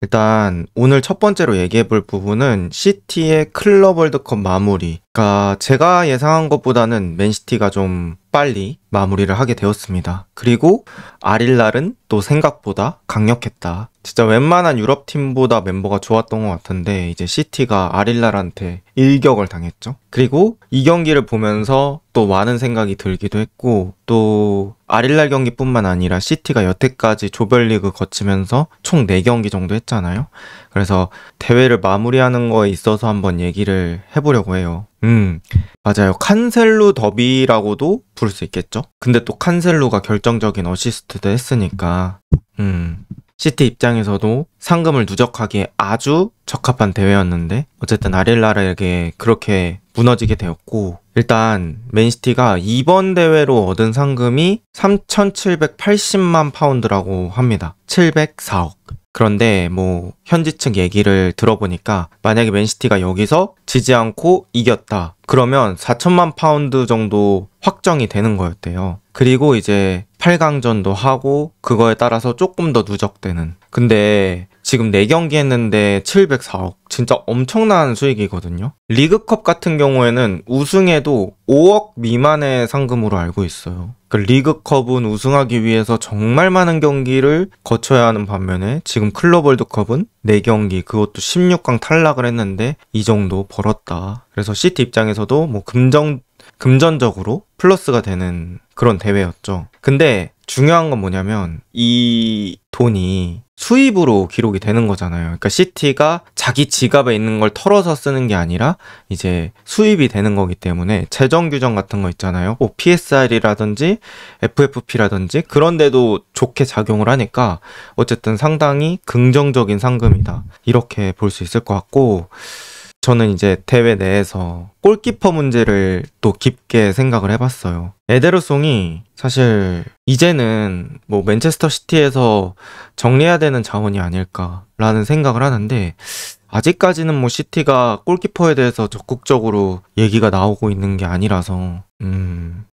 일단 오늘 첫 번째로 얘기해 볼 부분은 시티의 클럽 월드컵 마무리. 그러니까 제가 예상한 것보다는 맨시티가 좀 빨리 마무리를 하게 되었습니다. 그리고 아릴날은 또 생각보다 강력했다. 진짜 웬만한 유럽 팀보다 멤버가 좋았던 것 같은데 이제 시티가 아릴날한테 일격을 당했죠. 그리고 이 경기를 보면서 또 많은 생각이 들기도 했고, 또 아릴날 경기뿐만 아니라 시티가 여태까지 조별리그 거치면서 총 4경기 정도 했잖아요. 그래서 대회를 마무리하는 거에 있어서 한번 얘기를 해보려고 해요. 맞아요. 칸셀루 더비라고도 부를 수 있겠죠? 근데 또 칸셀루가 결정적인 어시스트도 했으니까 시티 입장에서도 상금을 누적하기에 아주 적합한 대회였는데 어쨌든 아릴라르에게 그렇게 무너지게 되었고, 일단 맨시티가 이번 대회로 얻은 상금이 3,780만 파운드라고 합니다. 704억. 그런데 뭐 현지 측 얘기를 들어보니까 만약에 맨시티가 여기서 지지 않고 이겼다, 그러면 4천만 파운드 정도 확정이 되는 거였대요. 그리고 이제 8강전도 하고 그거에 따라서 조금 더 누적되는. 근데 지금 4경기 했는데 704억. 진짜 엄청난 수익이거든요. 리그컵 같은 경우에는 우승해도 5억 미만의 상금으로 알고 있어요. 그러니까 리그컵은 우승하기 위해서 정말 많은 경기를 거쳐야 하는 반면에 지금 클럽 월드컵은 4경기, 그것도 16강 탈락을 했는데 이 정도 벌었다. 그래서 시티 입장에서도 뭐 금전적으로 플러스가 되는 그런 대회였죠. 근데 중요한 건 뭐냐면 이 돈이 수입으로 기록이 되는 거잖아요. 그러니까 시티가 자기 지갑에 있는 걸 털어서 쓰는 게 아니라 이제 수입이 되는 거기 때문에 재정 규정 같은 거 있잖아요. 뭐 PSR이라든지 FFP라든지 그런 데도 좋게 작용을 하니까 어쨌든 상당히 긍정적인 상금이다, 이렇게 볼 수 있을 것 같고, 저는 이제 대회 내에서 골키퍼 문제를 또 깊게 생각을 해봤어요. 에데르송이 사실 이제는 뭐 맨체스터 시티에서 정리해야 되는 자원이 아닐까라는 생각을 하는데, 아직까지는 뭐 시티가 골키퍼에 대해서 적극적으로 얘기가 나오고 있는 게 아니라서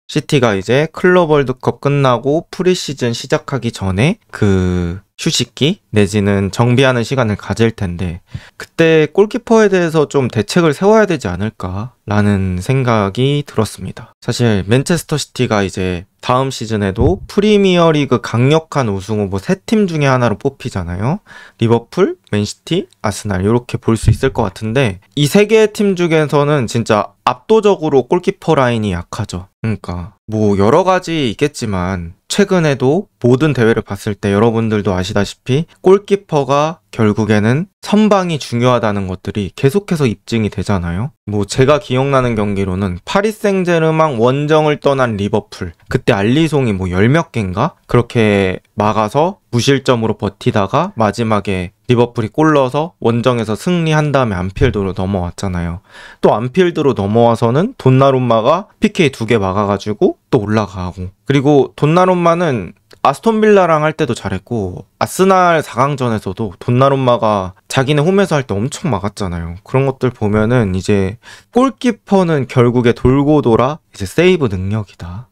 시티가 이제 클럽 월드컵 끝나고 프리시즌 시작하기 전에 그 휴식기 내지는 정비하는 시간을 가질 텐데 그때 골키퍼에 대해서 좀 대책을 세워야 되지 않을까라는 생각이 들었습니다. 사실 맨체스터 시티가 이제 다음 시즌에도 프리미어리그 강력한 우승 후보 3팀 중에 하나로 뽑히잖아요. 리버풀, 맨시티, 아스날, 이렇게 볼 수 있을 것 같은데 이 3개의 팀 중에서는 진짜 압도적으로 골키퍼 라인이 약하죠. 그러니까 뭐 여러 가지 있겠지만 최근에도 모든 대회를 봤을 때 여러분들도 아시다시피 골키퍼가 결국에는 선방이 중요하다는 것들이 계속해서 입증이 되잖아요. 뭐 제가 기억나는 경기로는 파리 생제르맹 원정을 떠난 리버풀, 그때 알리송이 뭐 10몇 개인가? 그렇게 막아서 무실점으로 버티다가 마지막에 리버풀이 골 넣어서 원정에서 승리한 다음에 안필드로 넘어왔잖아요. 또 안필드로 넘어와서는 돈나룸마가 PK 2개 막아가지고 또 올라가고, 그리고 돈나룸마는 아스톤빌라랑 할 때도 잘했고 아스날 4강전에서도 돈나룸마가 자기네 홈에서 할 때 엄청 막았잖아요. 그런 것들 보면은 이제 골키퍼는 결국에 돌고 돌아 이제 세이브 능력이다.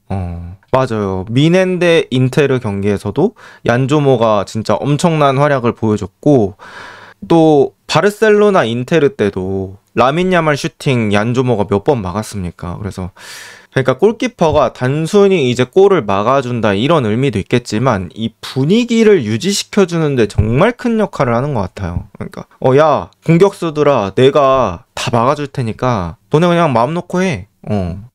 맞아요. 미넨 대 인테르 경기에서도 얀조모가 진짜 엄청난 활약을 보여줬고, 또 바르셀로나 인테르 때도 라민 야말 슈팅 얀조모가 몇 번 막았습니까? 그러니까 골키퍼가 단순히 이제 골을 막아준다 이런 의미도 있겠지만 이 분위기를 유지시켜주는데 정말 큰 역할을 하는 것 같아요. 그러니까 야 공격수들아, 내가 다 막아줄 테니까 너네 그냥 마음 놓고 해.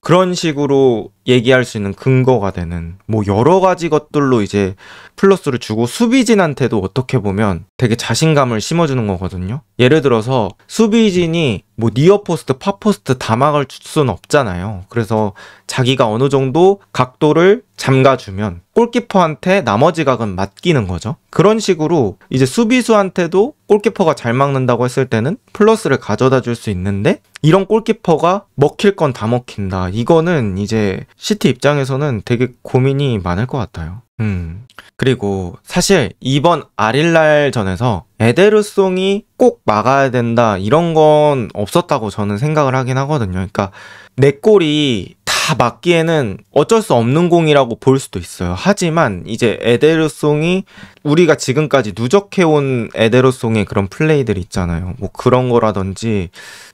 그런 식으로 얘기할 수 있는 근거가 되는 뭐 여러 가지 것들로 이제 플러스를 주고, 수비진한테도 어떻게 보면 되게 자신감을 심어주는 거거든요. 예를 들어서 수비진이 뭐 니어포스트, 파포스트 다 막을 수는 없잖아요. 그래서 자기가 어느 정도 각도를 잠가주면 골키퍼한테 나머지 각은 맡기는 거죠. 그런 식으로 이제 수비수한테도 골키퍼가 잘 막는다고 했을 때는 플러스를 가져다 줄 수 있는데, 이런 골키퍼가 먹힐 건 다 먹힌다. 이거는 이제 시티 입장에서는 되게 고민이 많을 것 같아요. 그리고 사실 이번 아릴날전에서 에데르송이 꼭 막아야 된다 이런 건 없었다고 저는 생각을 하긴 하거든요. 그러니까 내 골이 다 다 맞기에는 어쩔 수 없는 공이라고 볼 수도 있어요. 하지만 이제 에데르송이 우리가 지금까지 누적해온 에데르송의 그런 플레이들 있잖아요. 뭐 그런 거라든지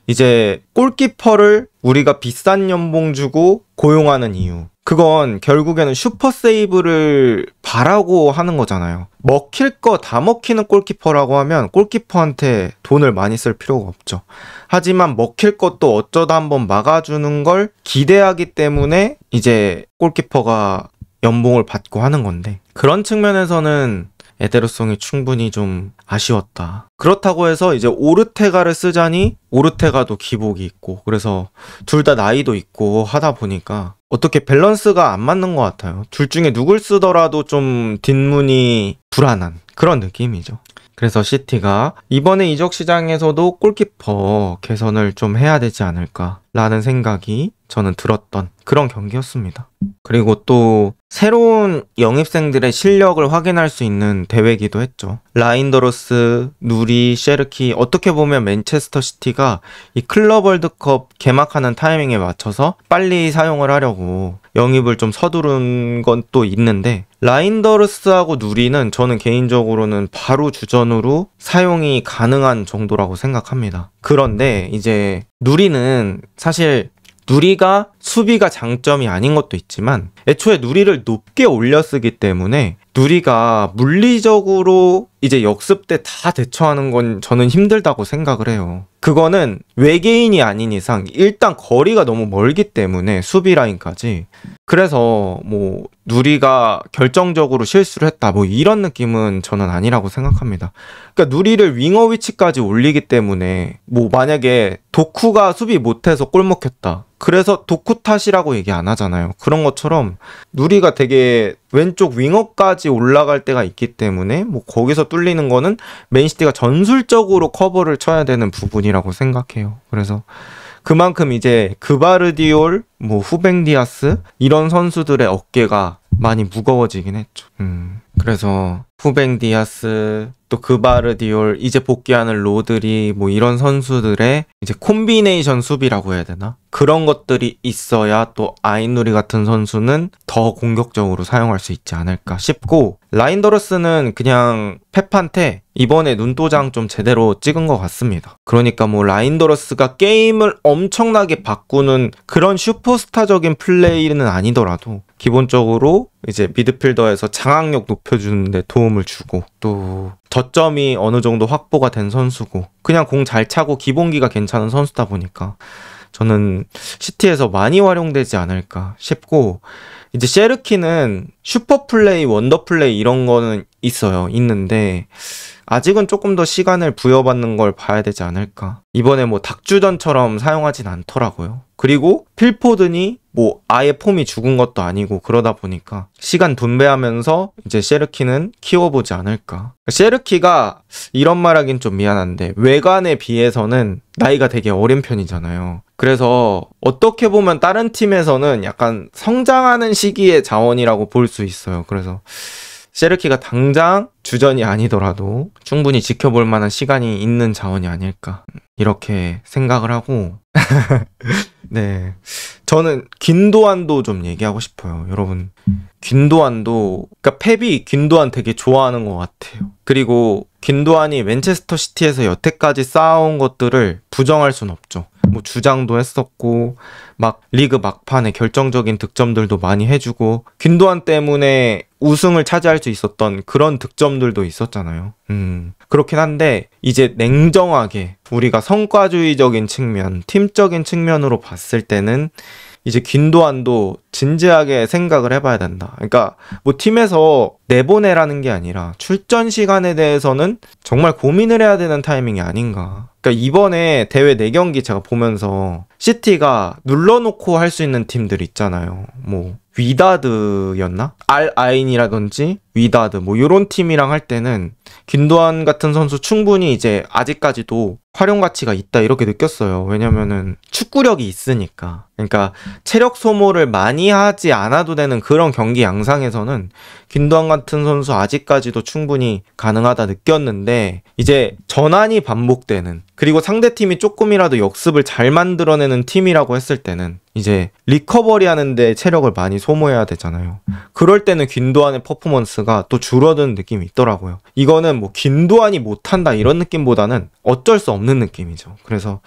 이제 골키퍼를 우리가 비싼 연봉 주고 고용하는 이유, 그건 결국에는 슈퍼 세이브를 바라고 하는 거잖아요. 먹힐 거 다 먹히는 골키퍼라고 하면 골키퍼한테 돈을 많이 쓸 필요가 없죠. 하지만 먹힐 것도 어쩌다 한번 막아주는 걸 기대하기 때문에 이제 골키퍼가 연봉을 받고 하는 건데, 그런 측면에서는 에데르송이 충분히 좀 아쉬웠다. 그렇다고 해서 이제 오르테가를 쓰자니 오르테가도 기복이 있고, 그래서 둘 다 나이도 있고 하다 보니까 어떻게 밸런스가 안 맞는 것 같아요. 둘 중에 누굴 쓰더라도 좀 뒷문이 불안한 그런 느낌이죠. 그래서 시티가 이번에 이적 시장에서도 골키퍼 개선을 좀 해야 되지 않을까라는 생각이 저는 들었던 그런 경기였습니다. 그리고 또 새로운 영입생들의 실력을 확인할 수 있는 대회이기도 했죠. 라인더로스, 누리, 셰르키, 어떻게 보면 맨체스터 시티가 이 클럽 월드컵 개막하는 타이밍에 맞춰서 빨리 사용을 하려고 영입을 좀 서두른 건 또 있는데, 라인더르스하고 누리는 저는 개인적으로는 바로 주전으로 사용이 가능한 정도라고 생각합니다. 그런데 이제 누리는 사실 누리가 수비가 장점이 아닌 것도 있지만 애초에 누리를 높게 올려 쓰기 때문에 누리가 물리적으로 이제 역습 때 다 대처하는 건 저는 힘들다고 생각을 해요. 그거는 외계인이 아닌 이상 일단 거리가 너무 멀기 때문에 수비 라인까지. 그래서 뭐 누리가 결정적으로 실수를 했다 뭐 이런 느낌은 저는 아니라고 생각합니다. 그러니까 누리를 윙어 위치까지 올리기 때문에 뭐 만약에 도쿠가 수비 못해서 골 먹혔다, 그래서 도쿠 탓이라고 얘기 안 하잖아요. 그런 것처럼 누리가 되게 왼쪽 윙어까지 올라갈 때가 있기 때문에 뭐 거기서 뚫리는 거는 맨시티가 전술적으로 커버를 쳐야 되는 부분이라고 생각해요. 그래서 그만큼 이제 그바르디올, 뭐 후뱅 디아스 이런 선수들의 어깨가 많이 무거워지긴 했죠. 그래서 후뱅 디아스, 또 그바르디올, 이제 복귀하는 로드리, 뭐 이런 선수들의 이제 콤비네이션 수비라고 해야 되나? 그런 것들이 있어야 또 아인누리 같은 선수는 더 공격적으로 사용할 수 있지 않을까 싶고, 라인더러스는 그냥 펩한테 이번에 눈도장 좀 제대로 찍은 것 같습니다. 그러니까 뭐 라인더러스가 게임을 엄청나게 바꾸는 그런 슈퍼스타적인 플레이는 아니더라도 기본적으로 이제 미드필더에서 장악력 높여주는 데 도움을 주고, 또 저점이 어느 정도 확보가 된 선수고 그냥 공 잘 차고 기본기가 괜찮은 선수다 보니까 저는 시티에서 많이 활용되지 않을까 싶고, 이제 셰르키는 슈퍼플레이, 원더플레이 이런 거는 있는데 아직은 조금 더 시간을 부여받는 걸 봐야 되지 않을까. 이번에 뭐 닭주전처럼 사용하진 않더라고요. 그리고 필포든이 뭐 아예 폼이 죽은 것도 아니고 그러다 보니까 시간 분배하면서 이제 셰르키는 키워보지 않을까. 셰르키가 이런 말하긴 좀 미안한데 외관에 비해서는 나이가 되게 어린 편이잖아요. 그래서 어떻게 보면 다른 팀에서는 약간 성장하는 시기의 자원이라고 볼 수 있어요. 그래서 셰르키가 당장 주전이 아니더라도 충분히 지켜볼 만한 시간이 있는 자원이 아닐까 이렇게 생각을 하고 네, 저는 균도안도 좀 얘기하고 싶어요. 여러분, 균도안도, 그러니까 펩이 균도안 되게 좋아하는 것 같아요. 그리고 균도안이 맨체스터 시티에서 여태까지 쌓아온 것들을 부정할 순 없죠. 뭐 주장도 했었고 막 리그 막판에 결정적인 득점들도 많이 해주고 균도안 때문에 우승을 차지할 수 있었던 그런 득점들도 있었잖아요. 그렇긴 한데 이제 냉정하게 우리가 성과주의적인 측면, 팀적인 측면으로 봤을 때는 이제 균도안도 진지하게 생각을 해봐야 된다. 그러니까 뭐 팀에서 내보내라는 게 아니라 출전 시간에 대해서는 정말 고민을 해야 되는 타이밍이 아닌가. 그러니까 이번에 대회 4경기 제가 보면서 시티가 눌러놓고 할 수 있는 팀들 있잖아요. 뭐 위다드였나? 알 아인이라든지 위다드 뭐 이런 팀이랑 할 때는 균도안 같은 선수 충분히 이제 아직까지도 활용 가치가 있다 이렇게 느꼈어요. 왜냐면은 축구력이 있으니까. 그러니까 체력 소모를 많이 하지 않아도 되는 그런 경기 양상에서는 균도안 같은 선수 아직까지도 충분히 가능하다 느꼈는데, 이제 전환이 반복되는, 그리고 상대팀이 조금이라도 역습을 잘 만들어내는 팀이라고 했을 때는 이제 리커버리 하는데 체력을 많이 소모해야 되잖아요. 그럴 때는 균도안의 퍼포먼스가 또 줄어드는 느낌이 있더라고요. 이거는 뭐 균도안이 못한다 이런 느낌보다는 어쩔 수 없는 느낌이죠. 그래서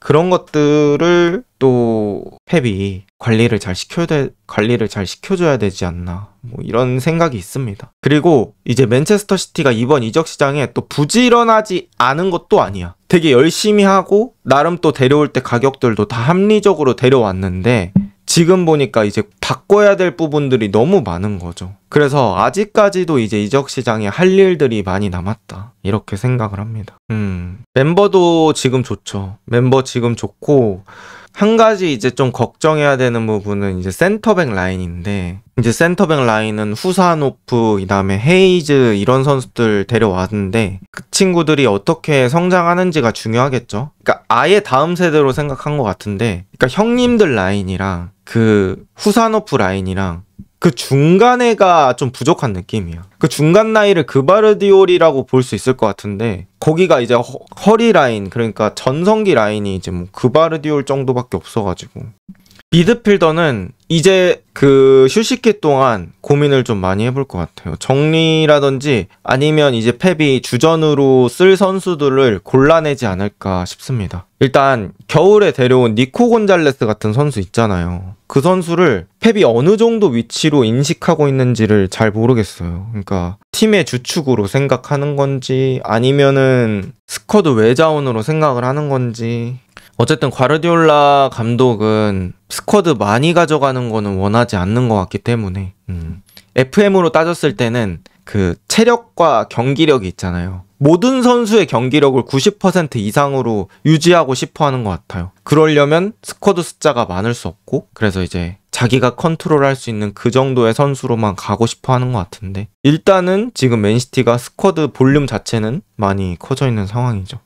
그런 것들을 또 펩이 관리를 잘 시켜줘야 되지 않나, 뭐 이런 생각이 있습니다. 그리고 이제 맨체스터 시티가 이번 이적 시장에 또 부지런하지 않은 것도 아니야. 되게 열심히 하고 나름 또 데려올 때 가격들도 다 합리적으로 데려왔는데, 지금 보니까 이제 바꿔야 될 부분들이 너무 많은 거죠. 그래서 아직까지도 이제 이적 시장에 할 일들이 많이 남았다 이렇게 생각을 합니다. 멤버도 지금 좋죠. 멤버 지금 좋고, 한 가지 이제 좀 걱정해야 되는 부분은 이제 센터백 라인인데, 이제 센터백 라인은 후사노프, 그 다음에 헤이즈 이런 선수들 데려왔는데 그 친구들이 어떻게 성장하는지가 중요하겠죠. 그러니까 아예 다음 세대로 생각한 것 같은데, 그러니까 형님들 라인이랑 그 후사노프 라인이랑 그 중간에가 좀 부족한 느낌이야. 그 중간 라인을 그바르디올이라고 볼 수 있을 것 같은데, 거기가 이제 허리 라인, 그러니까 전성기 라인이 이제 뭐 그바르디올 정도밖에 없어가지고, 미드필더는 이제 그 휴식기 동안 고민을 좀 많이 해볼 것 같아요. 정리라든지 아니면 이제 펩이 주전으로 쓸 선수들을 골라내지 않을까 싶습니다. 일단 겨울에 데려온 니코 곤잘레스 같은 선수 있잖아요. 그 선수를 펩이 어느 정도 위치로 인식하고 있는지를 잘 모르겠어요. 그러니까 팀의 주축으로 생각하는 건지 아니면은 스쿼드 외자원으로 생각을 하는 건지. 어쨌든 과르디올라 감독은 스쿼드 많이 가져가는 거는 원하지 않는 것 같기 때문에 FM으로 따졌을 때는 그 체력과 경기력이 있잖아요. 모든 선수의 경기력을 90% 이상으로 유지하고 싶어 하는 것 같아요. 그러려면 스쿼드 숫자가 많을 수 없고, 그래서 이제 자기가 컨트롤할 수 있는 그 정도의 선수로만 가고 싶어 하는 것 같은데, 일단은 지금 맨시티가 스쿼드 볼륨 자체는 많이 커져 있는 상황이죠.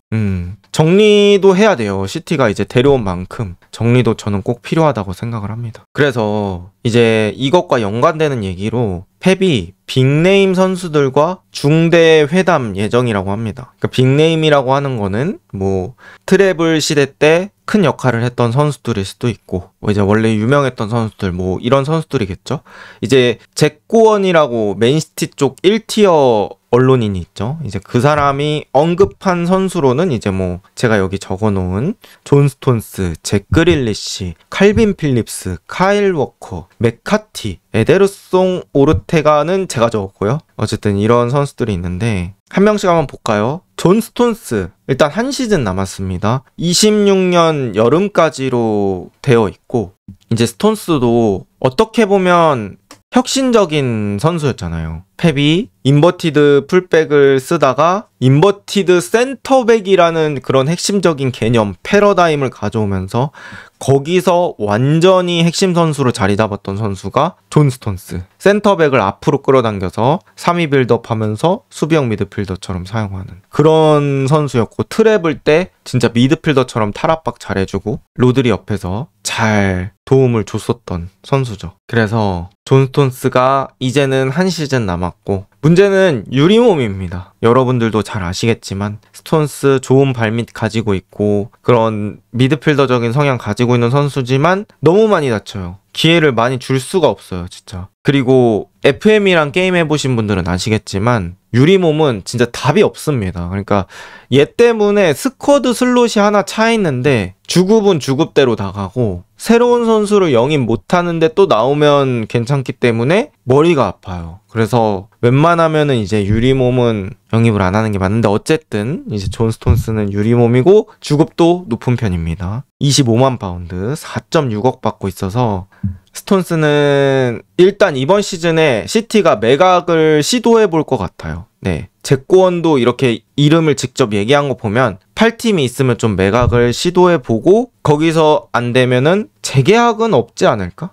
정리도 해야 돼요. 시티가 이제 데려온 만큼 정리도 저는 꼭 필요하다고 생각을 합니다. 그래서 이제 이것과 연관되는 얘기로 펩이 빅네임 선수들과 중대 회담 예정이라고 합니다. 그러니까 빅네임이라고 하는 거는 뭐 트래블 시대 때 큰 역할을 했던 선수들일 수도 있고, 뭐 이제 원래 유명했던 선수들, 뭐 이런 선수들이겠죠. 이제 잭고원이라고 맨시티 쪽 1티어 언론인이 있죠. 이제 그 사람이 언급한 선수로는 이제 뭐 제가 여기 적어놓은 존 스톤스, 잭 그릴리시, 칼빈 필립스, 카일 워커, 맥카티, 에데르송 오르테가는 제가 적었고요. 어쨌든 이런 선수들이 있는데 한 명씩 한번 볼까요? 존 스톤스, 일단 한 시즌 남았습니다. 26년 여름까지로 되어 있고, 이제 스톤스도 어떻게 보면 혁신적인 선수였잖아요. 펩이 인버티드 풀백을 쓰다가 인버티드 센터백이라는 그런 핵심적인 개념, 패러다임을 가져오면서 거기서 완전히 핵심 선수로 자리 잡았던 선수가 존 스톤스. 센터백을 앞으로 끌어당겨서 3위 빌드업 하면서 수비형 미드필더처럼 사용하는 그런 선수였고, 트랩을 때 진짜 미드필더처럼 탈압박 잘해주고 로드리 옆에서 잘 도움을 줬었던 선수죠. 그래서 존 스톤스가 이제는 한 시즌 남았고, 문제는 유리몸입니다. 여러분들도 잘 아시겠지만 스톤스 좋은 발밑 가지고 있고 그런 미드필더적인 성향 가지고 있는 선수지만 너무 많이 다쳐요. 기회를 많이 줄 수가 없어요, 진짜. 그리고 FM이랑 게임 해보신 분들은 아시겠지만 유리몸은 진짜 답이 없습니다. 그러니까 얘 때문에 스쿼드 슬롯이 하나 차 있는데 주급은 주급대로 나가고, 새로운 선수를 영입 못하는데 또 나오면 괜찮기 때문에 머리가 아파요. 그래서 웬만하면은 이제 유리몸은 영입을 안 하는 게 맞는데, 어쨌든 이제 존 스톤스는 유리몸이고 주급도 높은 편입니다. 25만 파운드 4.6억 받고 있어서 스톤스는 일단 이번 시즌에 시티가 매각을 시도해 볼 것 같아요. 네, 잭고원도 이렇게 이름을 직접 얘기한 거 보면 8팀이 있으면 좀 매각을 시도해보고 거기서 안 되면은 재계약은 없지 않을까?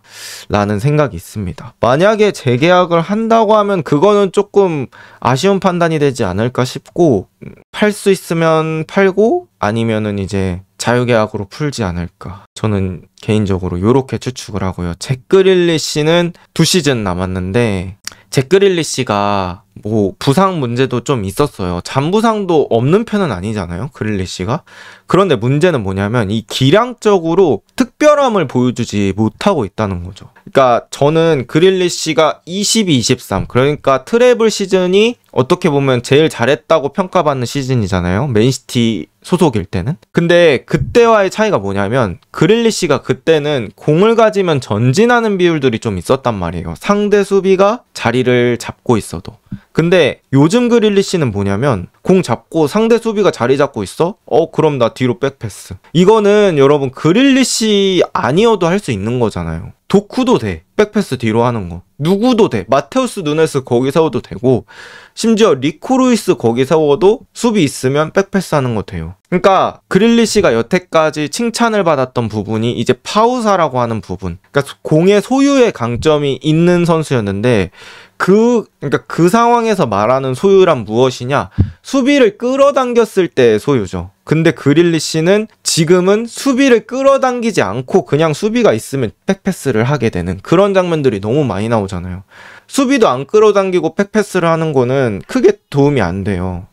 라는 생각이 있습니다. 만약에 재계약을 한다고 하면 그거는 조금 아쉬운 판단이 되지 않을까 싶고, 팔 수 있으면 팔고 아니면은 이제 자유계약으로 풀지 않을까. 저는 개인적으로 요렇게 추측을 하고요. 잭 그릴리시는 2시즌 남았는데 잭 그릴리시가 뭐 부상 문제도 좀 있었어요. 잔부상도 없는 편은 아니잖아요, 그릴리시가. 그런데 문제는 뭐냐면 이 기량적으로 특별함을 보여주지 못하고 있다는 거죠. 그러니까 저는 그릴리시가 22-23, 그러니까 트래블 시즌이 어떻게 보면 제일 잘했다고 평가받는 시즌이잖아요, 맨시티 소속일 때는. 근데 그때와의 차이가 뭐냐면 그릴리시가 그때는 공을 가지면 전진하는 비율들이 좀 있었단 말이에요, 상대 수비가 자리를 잡고 있어도. 근데 요즘 그릴리시는 뭐냐면 공 잡고 상대 수비가 자리 잡고 있어? 그럼 나 뒤로 백패스. 이거는 여러분 그릴리시 아니어도 할 수 있는 거잖아요. 도쿠도 돼, 백패스 뒤로 하는 거. 누구도 돼. 마테우스 누네스 거기 세워도 되고, 심지어 리코 루이스 거기 세워도 수비 있으면 백패스 하는 거 돼요. 그러니까 그릴리시가 여태까지 칭찬을 받았던 부분이 이제 파우사라고 하는 부분, 그러니까 공의 소유의 강점이 있는 선수였는데, 그러니까 그 상황에서 말하는 소유란 무엇이냐? 수비를 끌어당겼을 때의 소유죠. 근데 그릴리시는 지금은 수비를 끌어당기지 않고 그냥 수비가 있으면 백패스를 하게 되는 그런 장면들이 너무 많이 나오잖아요. 수비도 안 끌어당기고 백패스를 하는 거는 크게 도움이 안 돼요.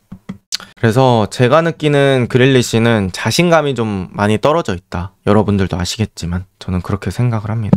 그래서 제가 느끼는 그릴리시는 자신감이 좀 많이 떨어져 있다. 여러분들도 아시겠지만 저는 그렇게 생각을 합니다.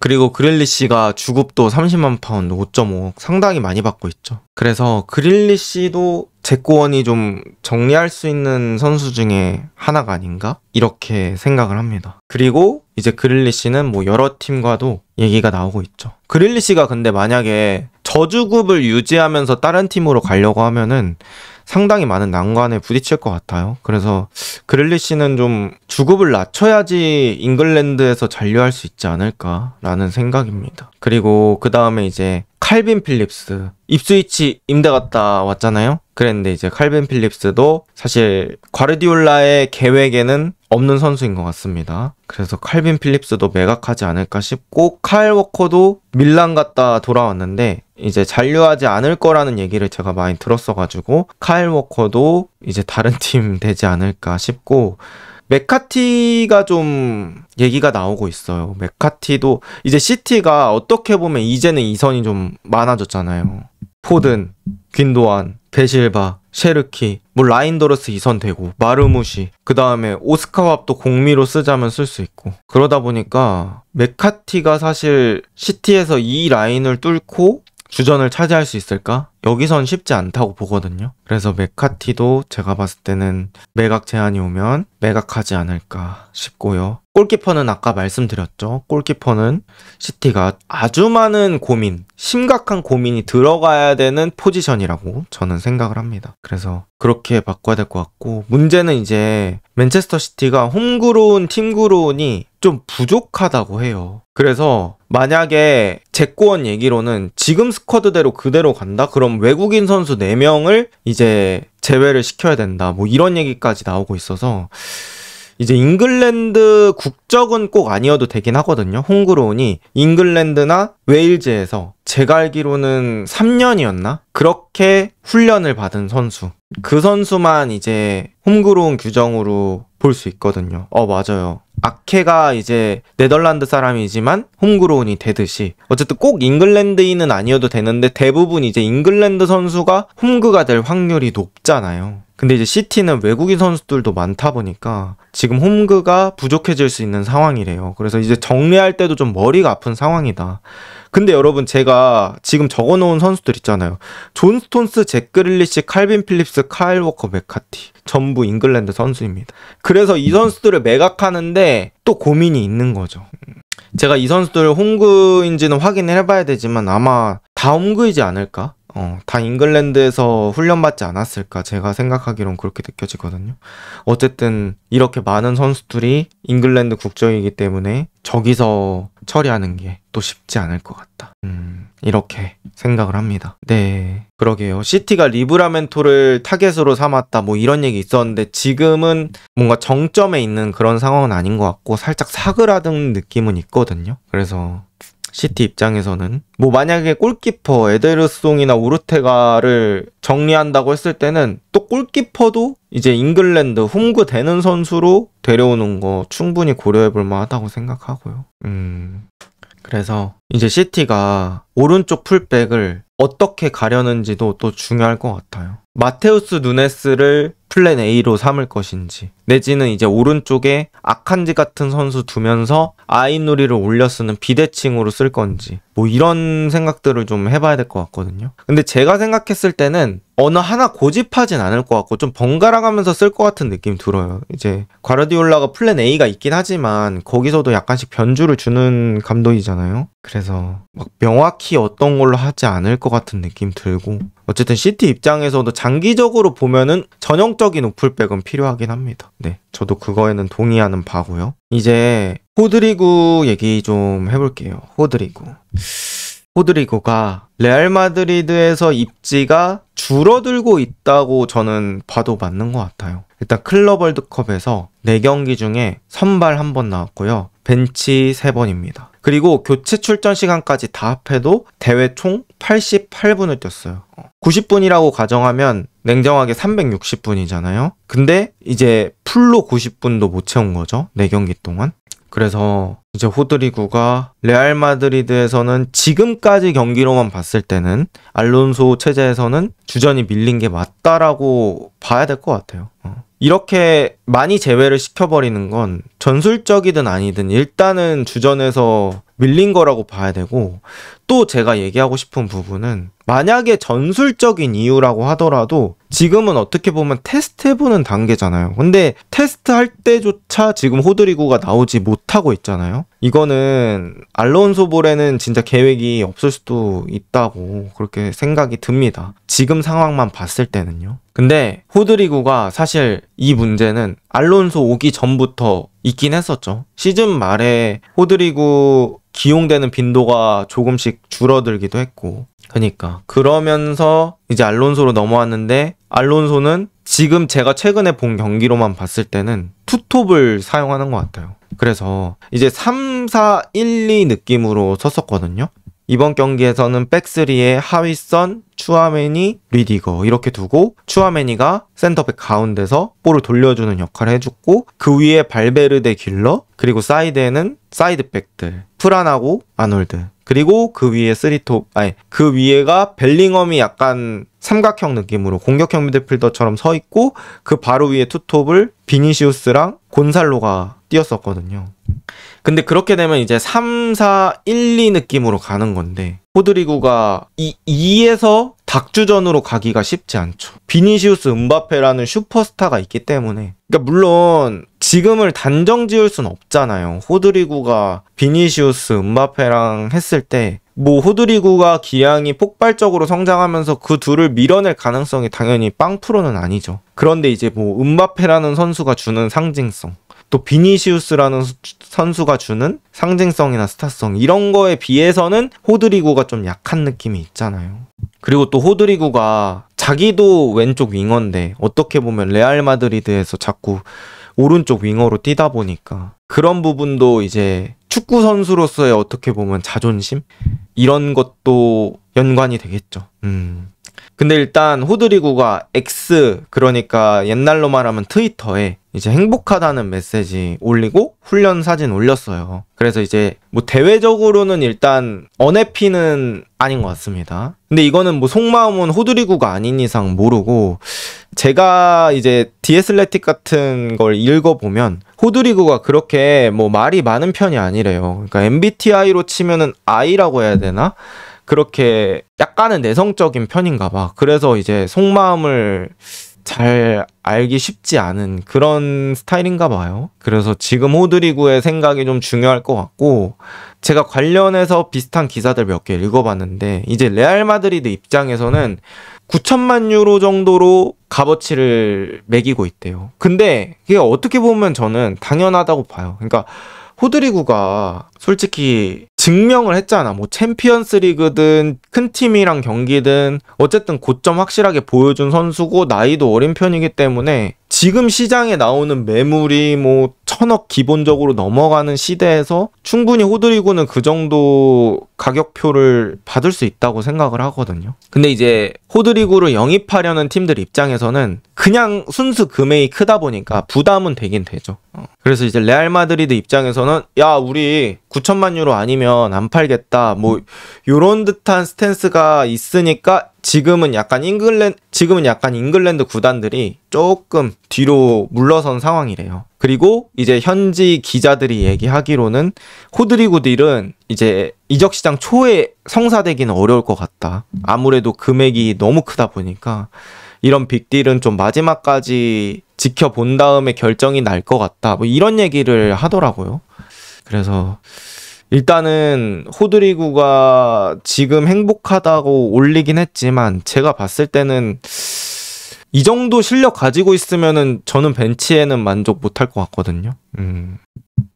그리고 그릴리시가 주급도 30만 파운드, 5.5억 상당히 많이 받고 있죠. 그래서 그릴리시도 잭고원이 좀 정리할 수 있는 선수 중에 하나가 아닌가? 이렇게 생각을 합니다. 그리고 이제 그릴리시는 뭐 여러 팀과도 얘기가 나오고 있죠. 그릴리시가 근데 만약에 저주급을 유지하면서 다른 팀으로 가려고 하면은 상당히 많은 난관에 부딪힐 것 같아요. 그래서 그릴리시는 좀 주급을 낮춰야지 잉글랜드에서 잔류할 수 있지 않을까라는 생각입니다. 그리고 그 다음에 이제 칼빈 필립스, 입스위치 임대 갔다 왔잖아요. 그랬는데 이제 칼빈 필립스도 사실 과르디올라의 계획에는 없는 선수인 것 같습니다. 그래서 칼빈 필립스도 매각하지 않을까 싶고, 카일 워커도 밀란 갔다 돌아왔는데 이제 잔류하지 않을 거라는 얘기를 제가 많이 들었어가지고 카일 워커도 이제 다른 팀 되지 않을까 싶고, 메카티가 좀 얘기가 나오고 있어요. 메카티도 이제 시티가 어떻게 보면 이제는 이선이 좀 많아졌잖아요. 포든, 귄도안, 베실바, 셰르키, 뭐 라인더러스 이선 되고, 마르무시, 그 다음에 오스카왑도 공미로 쓰자면 쓸 수 있고, 그러다 보니까 메카티가 사실 시티에서 이 라인을 뚫고 주전을 차지할 수 있을까? 여기선 쉽지 않다고 보거든요. 그래서 메카티도 제가 봤을 때는 매각 제안이 오면 매각하지 않을까 싶고요. 골키퍼는 아까 말씀드렸죠. 골키퍼는 시티가 아주 많은 고민, 심각한 고민이 들어가야 되는 포지션이라고 저는 생각을 합니다. 그래서 그렇게 바꿔야 될 것 같고, 문제는 이제 맨체스터 시티가 홈그로운 팀그로운이 좀 부족하다고 해요. 그래서 만약에 잭고원 얘기로는 지금 스쿼드대로 그대로 간다? 그럼 외국인 선수 4명을 이제 제외를 시켜야 된다, 뭐 이런 얘기까지 나오고 있어서 이제 잉글랜드 국적은 꼭 아니어도 되긴 하거든요. 홈그로운이 잉글랜드나 웨일즈에서 제가 알기로는 3년이었나? 그렇게 훈련을 받은 선수, 그 선수만 이제 홈그로운 규정으로 볼 수 있거든요. 맞아요. 아케가 이제 네덜란드 사람이지만 홈그로운이 되듯이 어쨌든 꼭 잉글랜드인은 아니어도 되는데 대부분 이제 잉글랜드 선수가 홈그가 될 확률이 높잖아요. 근데 이제 시티는 외국인 선수들도 많다 보니까 지금 홈그가 부족해질 수 있는 상황이래요. 그래서 이제 정리할 때도 좀 머리가 아픈 상황이다. 근데 여러분, 제가 지금 적어놓은 선수들 있잖아요. 존 스톤스, 잭 그릴리시, 칼빈 필립스, 카일 워커, 메카티, 전부 잉글랜드 선수입니다. 그래서 이 선수들을 매각하는데 또 고민이 있는 거죠. 제가 이 선수들 홈그인지는 확인을 해봐야 되지만 아마 다 홈그이지 않을까? 다 잉글랜드에서 훈련받지 않았을까 제가 생각하기론 그렇게 느껴지거든요. 어쨌든 이렇게 많은 선수들이 잉글랜드 국적이기 때문에 저기서 처리하는 게 또 쉽지 않을 것 같다. 이렇게 생각을 합니다. 네, 그러게요. 시티가 리브라멘토를 타겟으로 삼았다 뭐 이런 얘기 있었는데 지금은 뭔가 정점에 있는 그런 상황은 아닌 것 같고 살짝 사그라든 느낌은 있거든요. 그래서 시티 입장에서는 뭐 만약에 골키퍼 에데르송이나 우르테가를 정리한다고 했을 때는 또 골키퍼도 이제 잉글랜드 홈그 되는 선수로 데려오는 거 충분히 고려해볼 만하다고 생각하고요. 그래서 이제 시티가 오른쪽 풀백을 어떻게 가려는지도 또 중요할 것 같아요. 마테우스 누네스를 플랜 A로 삼을 것인지 내지는 이제 오른쪽에 아칸지 같은 선수 두면서 아이누리를 올려 쓰는 비대칭으로 쓸 건지 뭐 이런 생각들을 좀 해봐야 될 것 같거든요. 근데 제가 생각했을 때는 어느 하나 고집하진 않을 것 같고 좀 번갈아 가면서 쓸 것 같은 느낌이 들어요. 이제 과르디올라가 플랜 A가 있긴 하지만 거기서도 약간씩 변주를 주는 감독이잖아요. 그래서 막 명확히 어떤 걸로 하지 않을 것 같은 느낌 들고 어쨌든 시티 입장에서도 장기적으로 보면은 전형적인 우풀백은 필요하긴 합니다. 네, 저도 그거에는 동의하는 바고요. 이제 호드리구 얘기 좀 해볼게요. 호드리구가 레알 마드리드에서 입지가 줄어들고 있다고 저는 봐도 맞는 것 같아요. 일단 클럽 월드컵에서 4경기 중에 선발 1번 나왔고요. 벤치 3번입니다. 그리고 교체 출전 시간까지 다 합해도 대회 총 88분을 뛰었어요. 90분이라고 가정하면 냉정하게 360분이잖아요. 근데 이제 풀로 90분도 못 채운 거죠. 4경기 동안. 그래서 이제 호드리구가 레알 마드리드에서는 지금까지 경기로만 봤을 때는 알론소 체제에서는 주전이 밀린 게 맞다라고 봐야 될 것 같아요. 이렇게 많이 제외를 시켜버리는 건 전술적이든 아니든 일단은 주전에서 밀린 거라고 봐야 되고, 또 제가 얘기하고 싶은 부분은 만약에 전술적인 이유라고 하더라도 지금은 어떻게 보면 테스트해보는 단계잖아요. 근데 테스트할 때조차 지금 호드리구가 나오지 못하고 있잖아요. 이거는 알론소 볼에는 진짜 계획이 없을 수도 있다고 그렇게 생각이 듭니다. 지금 상황만 봤을 때는요. 근데 호드리구가 사실 이 문제는 알론소 오기 전부터 있긴 했었죠. 시즌 말에 호드리구 기용되는 빈도가 조금씩 줄어들기도 했고, 그러면서 이제 알론소로 넘어왔는데, 알론소는 지금 제가 최근에 본 경기로만 봤을 때는 투톱을 사용하는 것 같아요. 그래서 이제 3-4-1-2 느낌으로 섰었거든요. 이번 경기에서는 백스리에 하위선, 추아메니, 리디거 이렇게 두고 추아메니가 센터백 가운데서 볼을 돌려주는 역할을 해줬고, 그 위에 발베르데, 길러, 그리고 사이드에는 사이드백들 프란하고 아놀드, 그리고 그 위에 그 위에가 벨링엄이 약간 삼각형 느낌으로 공격형 미드필더처럼 서 있고, 그 바로 위에 투톱을 비니시우스랑 곤살로가 뛰었었거든요. 근데 그렇게 되면 이제 3-4-1-2 느낌으로 가는 건데, 호드리구가 2에서 닥주전으로 가기가 쉽지 않죠. 비니시우스, 음바페라는 슈퍼스타가 있기 때문에. 그러니까 물론 지금을 단정 지을 순 없잖아요. 호드리구가 비니시우스, 음바페랑 했을 때 뭐 호드리구가 기량이 폭발적으로 성장하면서 그 둘을 밀어낼 가능성이 당연히 0%는 아니죠. 그런데 이제 뭐 음바페라는 선수가 주는 상징성, 또 비니시우스라는 선수가 주는 상징성이나 스타성, 이런 거에 비해서는 호드리구가 좀 약한 느낌이 있잖아요. 그리고 또 호드리구가 자기도 왼쪽 윙어인데 어떻게 보면 레알 마드리드에서 자꾸 오른쪽 윙어로 뛰다 보니까 그런 부분도 이제 축구 선수로서의 어떻게 보면 자존심? 이런 것도 연관이 되겠죠. 근데 일단 호드리구가 X, 그러니까 옛날로 말하면 트위터에 이제 행복하다는 메시지 올리고 훈련 사진 올렸어요. 그래서 이제 뭐 대외적으로는 일단 언해피는 아닌 것 같습니다. 근데 이거는 뭐 속마음은 호드리구가 아닌 이상 모르고, 제가 이제 디애슬레틱 같은 걸 읽어보면 호드리구가 그렇게 뭐 말이 많은 편이 아니래요. 그러니까 MBTI로 치면은 I라고 해야 되나? 그렇게 약간은 내성적인 편인가 봐. 그래서 이제 속마음을 잘 알기 쉽지 않은 그런 스타일인가 봐요. 그래서 지금 호드리구의 생각이 좀 중요할 것 같고, 제가 관련해서 비슷한 기사들 몇 개 읽어봤는데, 이제 레알 마드리드 입장에서는 9천만 유로 정도로 값어치를 매기고 있대요. 근데 그게 어떻게 보면 저는 당연하다고 봐요. 그러니까 호드리구가 솔직히 증명을 했잖아. 뭐 챔피언스 리그든 큰 팀이랑 경기든 어쨌든 고점 확실하게 보여준 선수고, 나이도 어린 편이기 때문에 지금 시장에 나오는 매물이 뭐 1,000억 기본적으로 넘어가는 시대에서 충분히 호드리구는 그 정도 가격표를 받을 수 있다고 생각을 하거든요. 근데 이제 호드리구를 영입하려는 팀들 입장에서는 그냥 순수 금액이 크다 보니까 부담은 되긴 되죠. 그래서 이제 레알 마드리드 입장에서는 야, 우리 9천만 유로 아니면 안 팔겠다, 뭐 요런 듯한 스탠스가 있으니까 지금은 약간 잉글랜드 구단들이 조금 뒤로 물러선 상황이래요. 그리고 이제 현지 기자들이 얘기하기로는 호드리구 딜은 이제 이적 시장 초에 성사되기는 어려울 것 같다. 아무래도 금액이 너무 크다 보니까 이런 빅딜은 좀 마지막까지 지켜본 다음에 결정이 날 것 같다, 뭐 이런 얘기를 하더라고요. 그래서 일단은 호드리구가 지금 행복하다고 올리긴 했지만, 제가 봤을 때는 이 정도 실력 가지고 있으면은 저는 벤치에는 만족 못할 것 같거든요.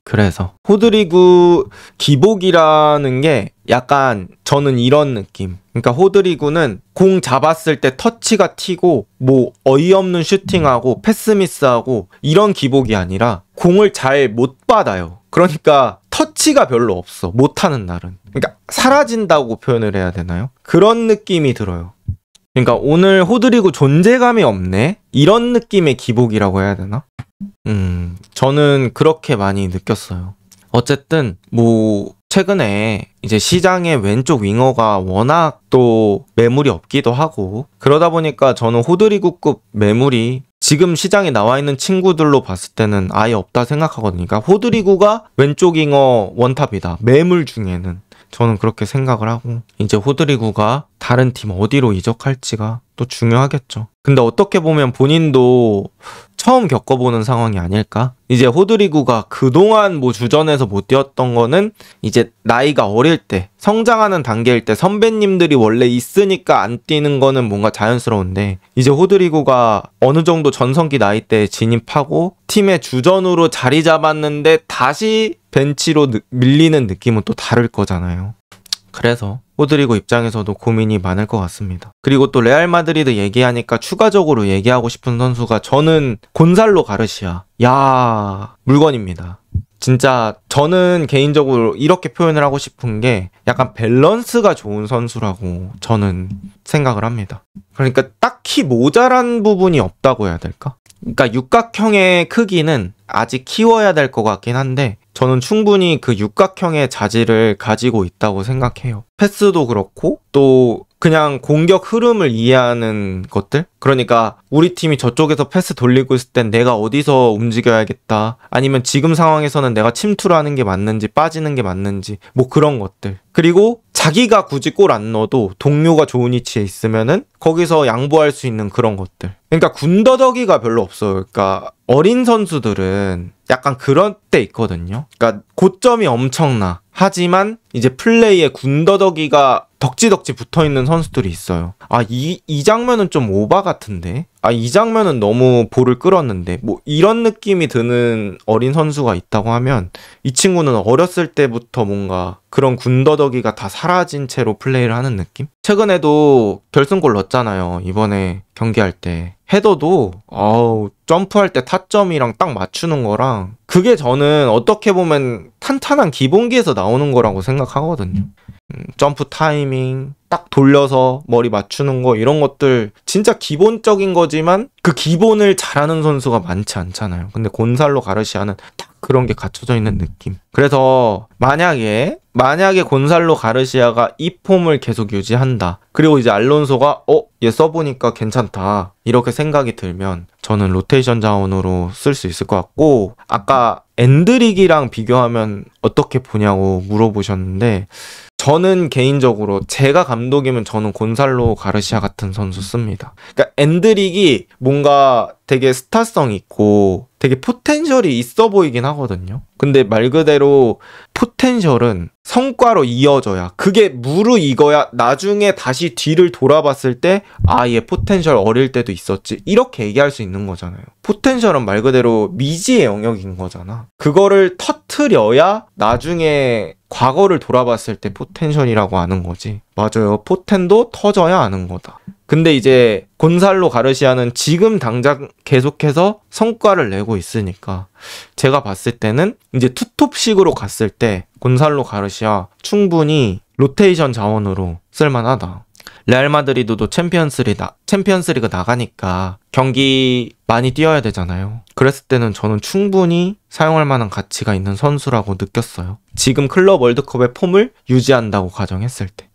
그래서 호드리구 기복이라는 게 약간 저는 이런 느낌. 그러니까 호드리구는 공 잡았을 때 터치가 튀고 뭐 어이없는 슈팅하고 패스 미스하고 이런 기복이 아니라 공을 잘 못 받아요. 그러니까 터치가 별로 없어, 못하는 날은. 그러니까 사라진다고 표현을 해야 되나요? 그런 느낌이 들어요. 그러니까 오늘 호드리구 존재감이 없네? 이런 느낌의 기복이라고 해야 되나? 저는 그렇게 많이 느꼈어요. 어쨌든 뭐 최근에 이제 시장에 왼쪽 윙어가 워낙 또 매물이 없기도 하고, 그러다 보니까 저는 호드리구급 매물이 지금 시장에 나와 있는 친구들로 봤을 때는 아예 없다 생각하거든요. 그러니까 호드리구가 왼쪽 윙어 원탑이다, 매물 중에는. 저는 그렇게 생각을 하고, 이제 호드리구가 다른 팀 어디로 이적할지가 또 중요하겠죠. 근데 어떻게 보면 본인도 처음 겪어보는 상황이 아닐까? 이제 호드리구가 그동안 뭐 주전에서 못 뛰었던 거는 이제 나이가 어릴 때, 성장하는 단계일 때 선배님들이 원래 있으니까 안 뛰는 거는 뭔가 자연스러운데, 이제 호드리구가 어느 정도 전성기 나이대에 진입하고 팀의 주전으로 자리 잡았는데 다시 벤치로 밀리는 느낌은 또 다를 거잖아요. 그래서 호드리구 입장에서도 고민이 많을 것 같습니다. 그리고 또 레알 마드리드 얘기하니까 추가적으로 얘기하고 싶은 선수가, 저는 곤살로 가르시아. 야, 물건입니다. 진짜 저는 개인적으로 이렇게 표현을 하고 싶은 게 약간 밸런스가 좋은 선수라고 저는 생각을 합니다. 그러니까 딱히 모자란 부분이 없다고 해야 될까? 그러니까 육각형의 크기는 아직 키워야 될 것 같긴 한데, 저는 충분히 그 육각형의 자질을 가지고 있다고 생각해요. 패스도 그렇고 또 그냥 공격 흐름을 이해하는 것들? 그러니까 우리 팀이 저쪽에서 패스 돌리고 있을 땐 내가 어디서 움직여야겠다, 아니면 지금 상황에서는 내가 침투를 하는 게 맞는지 빠지는 게 맞는지, 뭐 그런 것들. 그리고 자기가 굳이 골 안 넣어도 동료가 좋은 위치에 있으면은 거기서 양보할 수 있는 그런 것들. 그러니까 군더더기가 별로 없어요. 그러니까 어린 선수들은 약간 그런 때 있거든요. 그러니까 고점이 엄청나. 하지만 이제 플레이에 군더더기가 덕지덕지 붙어있는 선수들이 있어요. 아, 이 장면은 좀 오바 같은데? 아, 이 장면은 너무 볼을 끌었는데? 뭐 이런 느낌이 드는 어린 선수가 있다고 하면, 이 친구는 어렸을 때부터 뭔가 그런 군더더기가 다 사라진 채로 플레이를 하는 느낌? 최근에도 결승골 넣었잖아요. 이번에 경기할 때. 헤더도 점프할 때 타점이랑 딱 맞추는 거랑, 그게 저는 어떻게 보면 탄탄한 기본기에서 나오는 거라고 생각하거든요. 점프 타이밍 딱 돌려서 머리 맞추는 거, 이런 것들 진짜 기본적인 거지만 그 기본을 잘하는 선수가 많지 않잖아요. 근데 곤살로 가르시아는 딱 그런 게 갖춰져 있는 느낌. 그래서 만약에 곤살로 가르시아가 이 폼을 계속 유지한다, 그리고 이제 알론소가 얘 써보니까 괜찮다, 이렇게 생각이 들면 저는 로테이션 자원으로 쓸 수 있을 것 같고, 아까 엔드릭이랑 비교하면 어떻게 보냐고 물어보셨는데, 저는 개인적으로 제가 감독이면 저는 곤살로 가르시아 같은 선수 씁니다. 그러니까 엔드릭이 뭔가 되게 스타성 있고 되게 포텐셜이 있어 보이긴 하거든요. 근데 말 그대로 포텐셜은 성과로 이어져야, 그게 무르익어야 나중에 다시 뒤를 돌아봤을 때 아, 얘 포텐셜 어릴 때도 있었지, 이렇게 얘기할 수 있는 거잖아요. 포텐셜은 말 그대로 미지의 영역인 거잖아. 그거를 터트려야 나중에 과거를 돌아봤을 때 포텐셜이라고 아는 거지. 맞아요. 포텐도 터져야 아는 거다. 근데 이제 곤살로 가르시아는 지금 당장 계속해서 성과를 내고 있으니까 제가 봤을 때는 이제 투톱식으로 갔을 때 곤살로 가르시아 충분히 로테이션 자원으로 쓸만하다. 레알 마드리드도 챔피언스리그 나가니까 경기 많이 뛰어야 되잖아요. 그랬을 때는 저는 충분히 사용할 만한 가치가 있는 선수라고 느꼈어요. 지금 클럽 월드컵의 폼을 유지한다고 가정했을 때.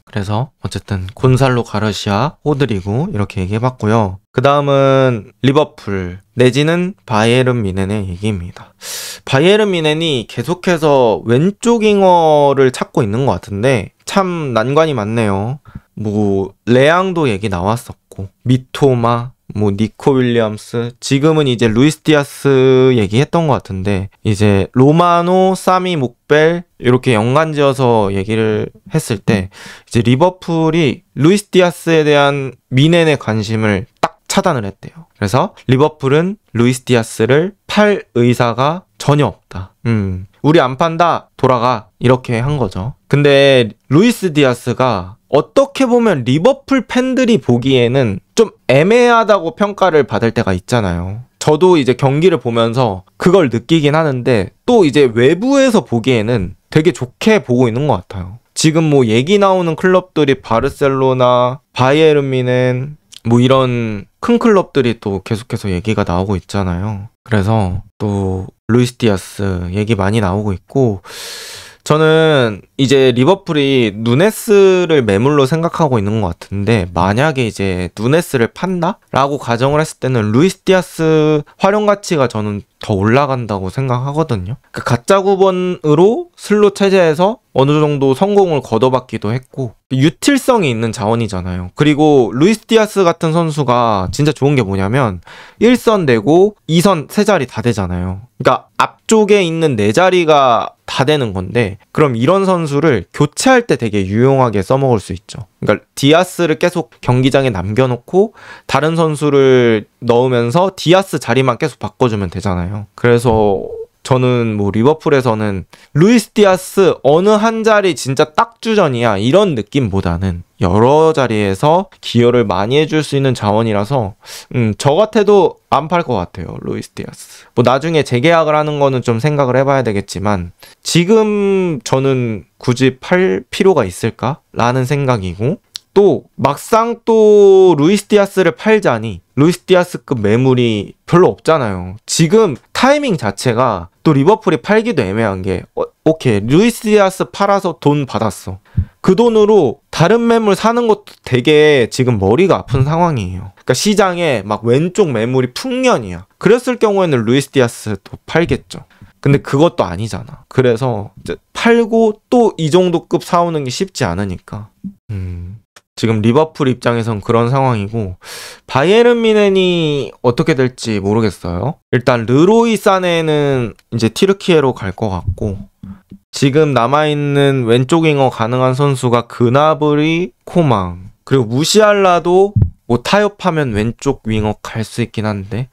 그래서 어쨌든 곤살로 가르시아, 호드리구 이렇게 얘기해봤고요. 그 다음은 리버풀 내지는 바이에른 뮌헨의 얘기입니다. 바이에른 뮌헨이 계속해서 왼쪽 윙어를 찾고 있는 것 같은데 참 난관이 많네요. 뭐 레앙도 얘기 나왔었고, 미토마, 뭐 니코 윌리엄스, 지금은 이제 루이스 디아스 얘기했던 것 같은데 이제 로마노, 사미 목벨 이렇게 연관지어서 얘기를 했을 때 이제 리버풀이 루이스 디아스에 대한 뮌헨의 관심을 딱 차단을 했대요. 그래서 리버풀은 루이스 디아스를 팔 의사가 전혀 없다. 우리 안 판다, 돌아가, 이렇게 한 거죠. 근데 루이스 디아스가 어떻게 보면 리버풀 팬들이 보기에는 좀 애매하다고 평가를 받을 때가 있잖아요. 저도 이제 경기를 보면서 그걸 느끼긴 하는데 또 이제 외부에서 보기에는 되게 좋게 보고 있는 것 같아요. 지금 뭐 얘기 나오는 클럽들이 바르셀로나, 바이에른 뮌헨 뭐 이런 큰 클럽들이 또 계속해서 얘기가 나오고 있잖아요. 그래서 또 루이스 디아스 얘기 많이 나오고 있고, 저는 이제 리버풀이 누네스를 매물로 생각하고 있는 것 같은데 만약에 이제 누네스를 판다? 라고 가정을 했을 때는 루이스 디아스 활용 가치가 저는 더 올라간다고 생각하거든요. 그러니까 가짜 9번으로 슬롯 체제에서 어느 정도 성공을 거둬봤기도 했고 유틸성이 있는 자원이잖아요. 그리고 루이스 디아스 같은 선수가 진짜 좋은 게 뭐냐면 1선 되고 2선 세 자리 다 되잖아요. 그러니까 앞쪽에 있는 네 자리가 다 되는 건데 그럼 이런 선수를 교체할 때 되게 유용하게 써먹을 수 있죠. 그러니까 디아스를 계속 경기장에 남겨놓고 다른 선수를 넣으면서 디아스 자리만 계속 바꿔주면 되잖아요. 그래서 저는 뭐 리버풀에서는 루이스 디아스 어느 한 자리 진짜 딱 주전이야 이런 느낌보다는 여러 자리에서 기여를 많이 해줄 수 있는 자원이라서 저 같아도 안 팔 것 같아요. 루이스 디아스 뭐 나중에 재계약을 하는 거는 좀 생각을 해봐야 되겠지만 지금 저는 굳이 팔 필요가 있을까? 라는 생각이고, 또 막상 또 루이스 디아스를 팔자니 루이스 디아스급 매물이 별로 없잖아요. 지금 타이밍 자체가 또 리버풀이 팔기도 애매한 게 오케이 루이스 디아스 팔아서 돈 받았어. 그 돈으로 다른 매물 사는 것도 되게 지금 머리가 아픈 상황이에요. 그러니까 시장에 막 왼쪽 매물이 풍년이야. 그랬을 경우에는 루이스 디아스도 팔겠죠. 근데 그것도 아니잖아. 그래서 이제 팔고 또 이 정도 급 사오는 게 쉽지 않으니까 지금 리버풀 입장에선 그런 상황이고, 바이에른 뮌헨이 어떻게 될지 모르겠어요. 일단 르로이 사네는 이제 티르키예로 갈 것 같고, 지금 남아있는 왼쪽 윙어 가능한 선수가 그나브리, 코망, 그리고 무시알라도 뭐 타협하면 왼쪽 윙어 갈 수 있긴 한데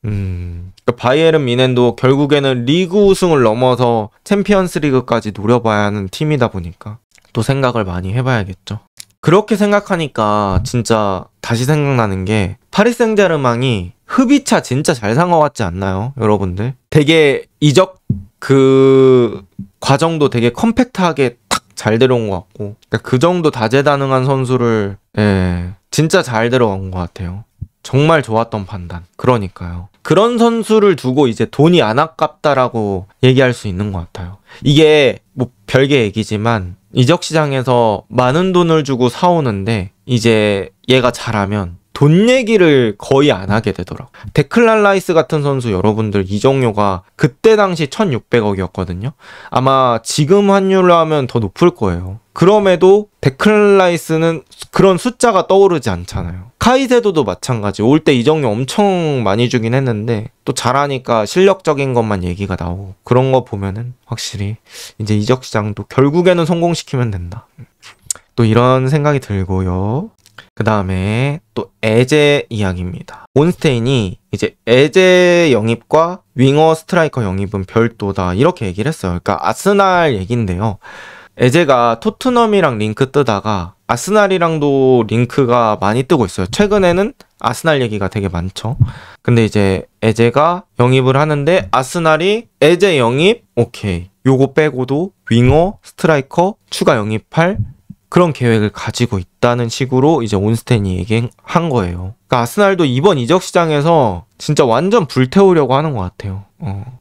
그러니까 바이에른 뮌헨도 결국에는 리그 우승을 넘어서 챔피언스 리그까지 노려봐야 하는 팀이다 보니까 또 생각을 많이 해봐야겠죠. 그렇게 생각하니까 진짜 다시 생각나는 게 파리 생제르맹이 흡이차 진짜 잘 산 것 같지 않나요? 여러분들 되게 이적 그 과정도 되게 컴팩트하게 탁 잘 데려온 것 같고, 그러니까 그 정도 다재다능한 선수를 진짜 잘 데려온 것 같아요. 정말 좋았던 판단. 그러니까요. 그런 선수를 두고 이제 돈이 안 아깝다라고 얘기할 수 있는 것 같아요. 이게 뭐 별개 얘기지만 이적 시장에서 많은 돈을 주고 사오는데 이제 얘가 잘하면 돈 얘기를 거의 안 하게 되더라고요. 데클란 라이스 같은 선수 여러분들 이적료가 그때 당시 1600억이었거든요. 아마 지금 환율로 하면 더 높을 거예요. 그럼에도 데클란 라이스는 그런 숫자가 떠오르지 않잖아요. 카이세도도 마찬가지. 올 때 이적료 엄청 많이 주긴 했는데 또 잘하니까 실력적인 것만 얘기가 나오고 그런 거 보면은 확실히 이제 이적 시장도 결국에는 성공시키면 된다. 또 이런 생각이 들고요. 그 다음에 또 에제 이야기입니다. 온스테인이 이제 에제 영입과 윙어 스트라이커 영입은 별도다 이렇게 얘기를 했어요. 그러니까 아스날 얘기인데요. 에제가 토트넘이랑 링크 뜨다가 아스날이랑도 링크가 많이 뜨고 있어요. 최근에는 아스날 얘기가 되게 많죠. 근데 이제 에제가 영입을 하는데 아스날이 에제 영입 오케이 요거 빼고도 윙어 스트라이커 추가 영입할 그런 계획을 가지고 있다는 식으로 이제 온스텐이 얘기한 거예요. 그러니까 아스날도 이번 이적 시장에서 진짜 완전 불태우려고 하는 것 같아요.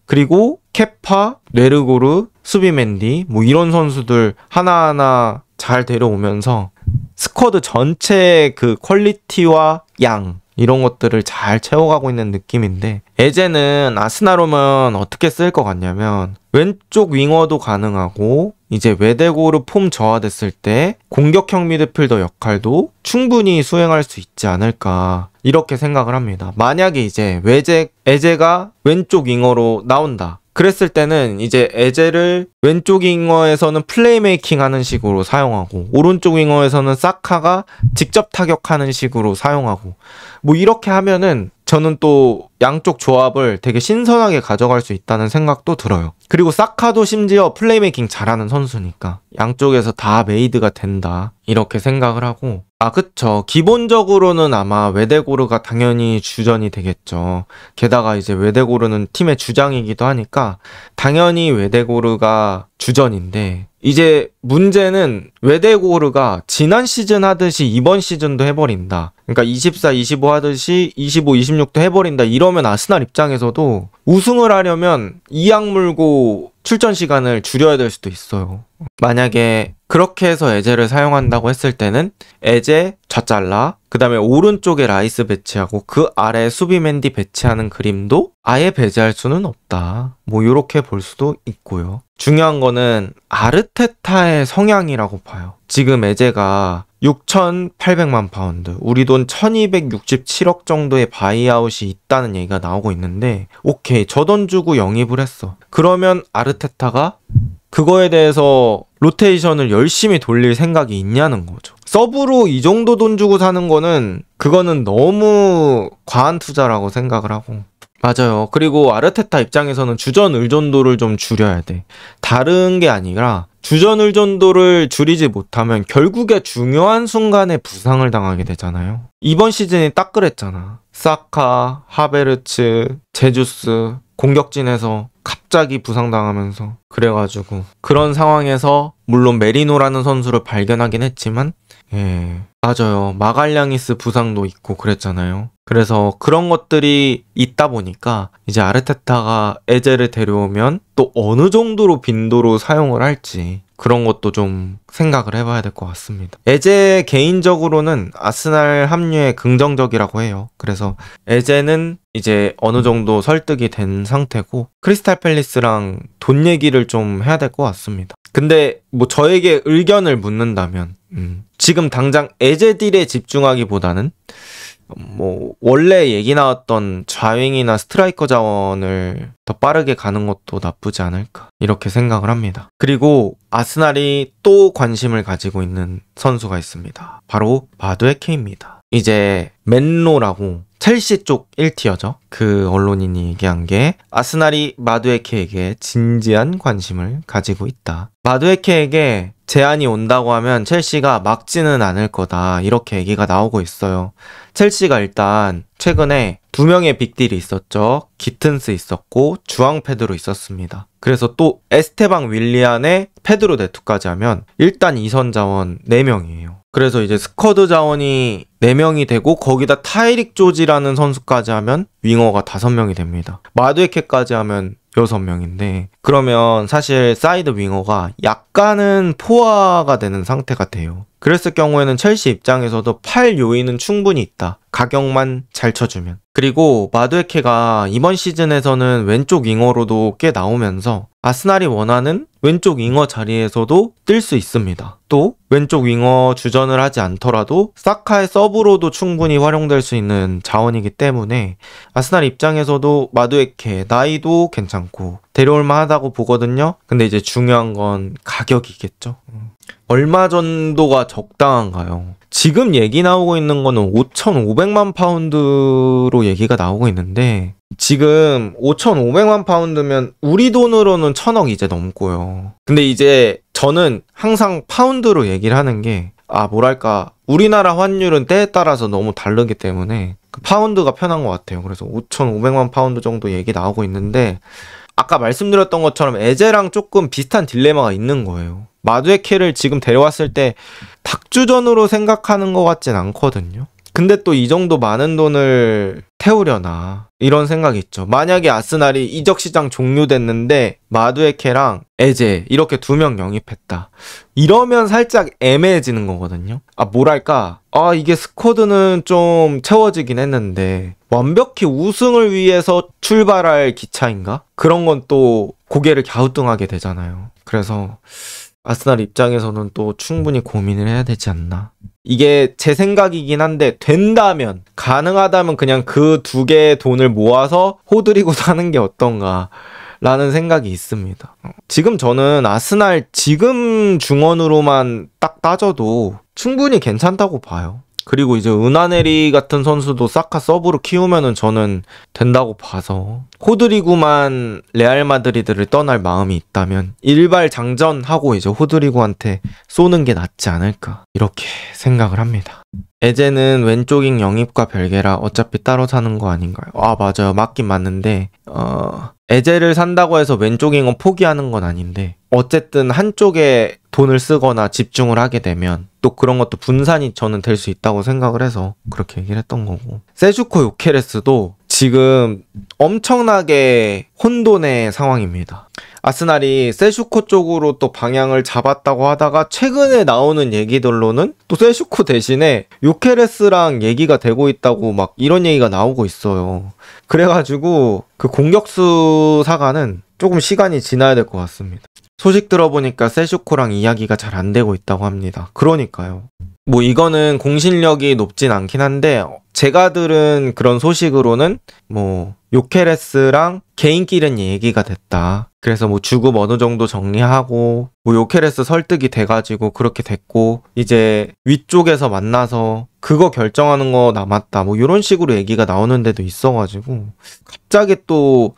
그리고 케파, 레르고르, 수비맨디 뭐 이런 선수들 하나하나 잘 데려오면서 스쿼드 전체 그 퀄리티와 양 이런 것들을 잘 채워가고 있는 느낌인데 에제는 아스날 오면 어떻게 쓸 것 같냐면 왼쪽 윙어도 가능하고 이제 웨데고르 폼 저하됐을 때 공격형 미드필더 역할도 충분히 수행할 수 있지 않을까 이렇게 생각을 합니다. 만약에 이제 에제가 왼쪽 윙어로 나온다. 그랬을 때는 이제 에제를 왼쪽 윙어에서는 플레이메이킹 하는 식으로 사용하고 오른쪽 윙어에서는 사카가 직접 타격하는 식으로 사용하고 뭐 이렇게 하면은 저는 또 양쪽 조합을 되게 신선하게 가져갈 수 있다는 생각도 들어요. 그리고 사카도 심지어 플레이메이킹 잘하는 선수니까 양쪽에서 다 메이드가 된다 이렇게 생각을 하고 그쵸. 기본적으로는 아마 웨데고르가 당연히 주전이 되겠죠. 게다가 이제 웨데고르는 팀의 주장이기도 하니까 당연히 웨데고르가 주전인데 이제 문제는 웨데고르가 지난 시즌 하듯이 이번 시즌도 해버린다. 그러니까 24, 25 하듯이 25, 26도 해버린다. 이러면 아스날 입장에서도 우승을 하려면 이악 물고 출전 시간을 줄여야 될 수도 있어요. 만약에 그렇게 해서 에제를 사용한다고 했을 때는 에제 좌잘라 그 다음에 오른쪽에 라이스 배치하고 그 아래 수비 맨디 배치하는 그림도 아예 배제할 수는 없다. 뭐 이렇게 볼 수도 있고요. 중요한 거는 아르테타의 성향이라고 봐요. 지금 에제가 6,800만 파운드, 우리 돈 1,267억 정도의 바이아웃이 있다는 얘기가 나오고 있는데 오케이, 저 돈 주고 영입을 했어. 그러면 아르테타가 그거에 대해서 로테이션을 열심히 돌릴 생각이 있냐는 거죠. 서브로 이 정도 돈 주고 사는 거는 그거는 너무 과한 투자라고 생각을 하고 맞아요. 그리고 아르테타 입장에서는 주전 의존도를 좀 줄여야 돼. 다른 게 아니라 주전 의존도를 줄이지 못하면 결국에 중요한 순간에 부상을 당하게 되잖아요. 이번 시즌이 딱 그랬잖아. 사카, 하베르츠, 제주스 공격진에서 갑자기 부상당하면서 그래가지고 그런 상황에서 물론 메리노라는 선수를 발견하긴 했지만 맞아요. 마갈량이스 부상도 있고 그랬잖아요. 그래서 그런 것들이 있다 보니까 이제 아르테타가 에제를 데려오면 또 어느 정도로 빈도로 사용을 할지 그런 것도 좀 생각을 해봐야 될 것 같습니다. 에제 개인적으로는 아스날 합류에 긍정적이라고 해요. 그래서 에제는 이제 어느 정도 설득이 된 상태고 크리스탈 팰리스랑 돈 얘기를 좀 해야 될 것 같습니다. 근데 뭐 저에게 의견을 묻는다면 지금 당장 에제 딜에 집중하기보다는 뭐 원래 얘기 나왔던 좌윙이나 스트라이커 자원을 더 빠르게 가는 것도 나쁘지 않을까 이렇게 생각을 합니다. 그리고 아스날이 또 관심을 가지고 있는 선수가 있습니다. 바로 마두에케입니다. 이제 맨로라고 첼시 쪽 1티어죠. 그 언론인이 얘기한 게 아스날이 마두에케에게 진지한 관심을 가지고 있다. 마두에케에게 제안이 온다고 하면 첼시가 막지는 않을 거다 이렇게 얘기가 나오고 있어요. 첼시가 일단 최근에 2명의 빅딜이 있었죠. 기튼스 있었고 주앙 페드로 있었습니다. 그래서 또 에스테방 윌리안에 페드로 네투까지 하면 일단 2선 자원 4명이에요. 그래서 이제 스쿼드 자원이 4명이 되고 거기다 타이릭 조지라는 선수까지 하면 윙어가 5명이 됩니다. 마두에케까지 하면 6명인데 그러면 사실 사이드 윙어가 약간은 포화가 되는 상태가 돼요. 그랬을 경우에는 첼시 입장에서도 팔 요인은 충분히 있다. 가격만 잘 쳐주면. 그리고 마두에케가 이번 시즌에서는 왼쪽 윙어로도 꽤 나오면서 아스날이 원하는 왼쪽 윙어 자리에서도 뛸 수 있습니다. 또 왼쪽 윙어 주전을 하지 않더라도 사카의 서브로도 충분히 활용될 수 있는 자원이기 때문에 아스날 입장에서도 마두에케 나이도 괜찮고 데려올 만하다고 보거든요. 근데 이제 중요한 건 가격이겠죠. 얼마 정도가 적당한가요? 지금 얘기 나오고 있는 거는 5,500만 파운드로 얘기가 나오고 있는데 지금 5,500만 파운드면 우리 돈으로는 1,000억 이제 넘고요. 근데 이제 저는 항상 파운드로 얘기를 하는 게 뭐랄까 우리나라 환율은 때에 따라서 너무 다르기 때문에 그 파운드가 편한 것 같아요. 그래서 5,500만 파운드 정도 얘기 나오고 있는데 아까 말씀드렸던 것처럼 에제랑 조금 비슷한 딜레마가 있는 거예요. 마두에케를 지금 데려왔을 때 닭주전으로 생각하는 것 같진 않거든요. 근데 또 이 정도 많은 돈을 태우려나 이런 생각이 있죠. 만약에 아스날이 이적 시장 종료됐는데 마두에케랑 에제 이렇게 2명 영입했다. 이러면 살짝 애매해지는 거거든요. 뭐랄까 이게 스쿼드는 좀 채워지긴 했는데 완벽히 우승을 위해서 출발할 기차인가? 그런 건 또 고개를 갸우뚱하게 되잖아요. 그래서 아스날 입장에서는 또 충분히 고민을 해야 되지 않나. 이게 제 생각이긴 한데 된다면 가능하다면 그냥 그 2개의 돈을 모아서 호드리고 사는 게 어떤가 라는 생각이 있습니다. 지금 저는 아스날 지금 중원으로만 딱 따져도 충분히 괜찮다고 봐요. 그리고 이제 은하네리 같은 선수도 사카 서브로 키우면은 저는 된다고 봐서 호드리구만 레알 마드리드를 떠날 마음이 있다면 일발장전하고 이제 호드리구한테 쏘는 게 낫지 않을까 이렇게 생각을 합니다. 에제는 왼쪽인 영입과 별개라 어차피 따로 사는 거 아닌가요? 맞아요. 맞긴 맞는데 에제를 산다고 해서 왼쪽인 건 포기하는 건 아닌데 어쨌든 한쪽에 돈을 쓰거나 집중을 하게 되면 또 그런 것도 분산이 저는 될 수 있다고 생각을 해서 그렇게 얘기를 했던 거고 세슈코 요케레스도 지금 엄청나게 혼돈의 상황입니다. 아스날이 세슈코 쪽으로 또 방향을 잡았다고 하다가 최근에 나오는 얘기들로는 또 세슈코 대신에 요케레스랑 얘기가 되고 있다고 막 이런 얘기가 나오고 있어요. 그래가지고 그 공격수 사가는 조금 시간이 지나야 될 것 같습니다. 소식 들어보니까 세슈코랑 이야기가 잘 안 되고 있다고 합니다. 그러니까요. 이거는 공신력이 높진 않긴 한데 제가 들은 그런 소식으로는 요케레스랑 개인끼리는 얘기가 됐다. 그래서 주급 어느 정도 정리하고 요케레스 설득이 돼가지고 그렇게 됐고 이제 위쪽에서 만나서 그거 결정하는 거 남았다. 이런 식으로 얘기가 나오는 데도 있어가지고 갑자기 또